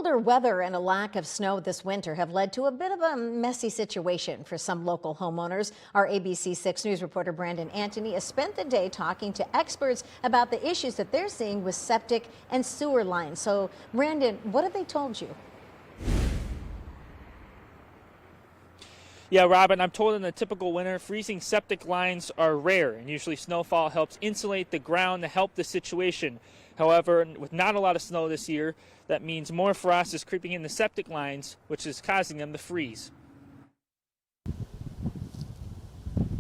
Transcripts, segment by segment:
Colder weather and a lack of snow this winter have led to a bit of a messy situation for some local homeowners. Our ABC6 News reporter Brandon Antony has spent the day talking to experts about the issues that they're seeing with septic and sewer lines. So, Brandon, what have they told you? Yeah, Robin, I'm told in a typical winter, freezing septic lines are rare, and usually snowfall helps insulate the ground to help the situation. However, with not a lot of snow this year, that means more frost is creeping in the septic lines, which is causing them to freeze.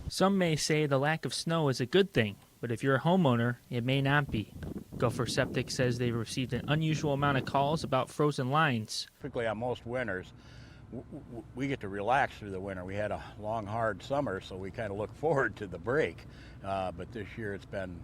Some may say the lack of snow is a good thing, but if you're a homeowner, it may not be. Gopher Septic says they've received an unusual amount of calls about frozen lines. Typically on most winters, we get to relax through the winter. We had a long, hard summer, so we kind of look forward to the break. But this year it's been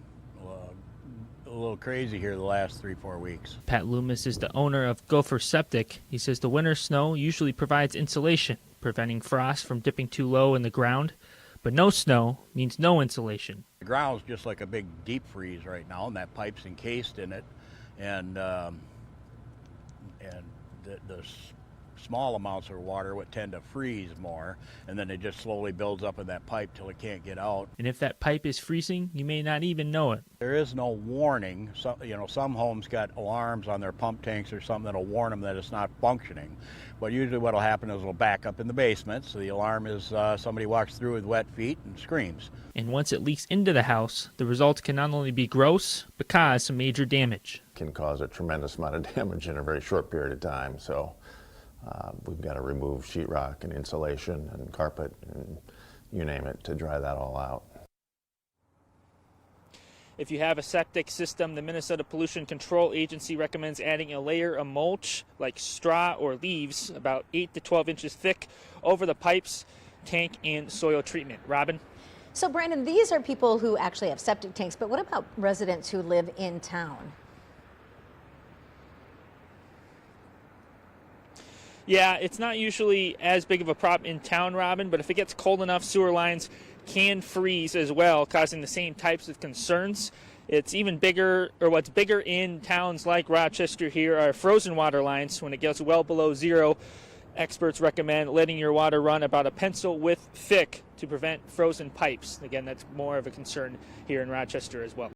a little crazy here the last 3-4 weeks. Pat Loomis is the owner of Gopher Septic. He says the winter snow usually provides insulation, preventing frost from dipping too low in the ground. But no snow means no insulation. The ground's just like a big deep freeze right now, and that pipe's encased in it. And the small amounts of water would tend to freeze more, and then it just slowly builds up in that pipe till it can't get out. And if that pipe is freezing, you may not even know it. There is no warning. Some homes got alarms on their pump tanks or something that'll warn them that it's not functioning. But usually what'll happen is it'll back up in the basement, so the alarm is somebody walks through with wet feet and screams. And once it leaks into the house, the results can not only be gross, but cause some major damage. Can cause a tremendous amount of damage in a very short period of time. So we've got to remove sheetrock and insulation and carpet and you name it to dry that all out. If you have a septic system, the Minnesota Pollution Control Agency recommends adding a layer of mulch like straw or leaves about 8 to 12 inches thick over the pipes, tank, and soil treatment. Robin? So, Brandon, these are people who actually have septic tanks, but what about residents who live in town? Yeah, it's not usually as big of a problem in town, Robin, but if it gets cold enough, sewer lines can freeze as well, causing the same types of concerns. It's even bigger, or what's bigger in towns like Rochester here are frozen water lines. When it gets well below zero, experts recommend letting your water run about a pencil width thick to prevent frozen pipes. Again, that's more of a concern here in Rochester as well.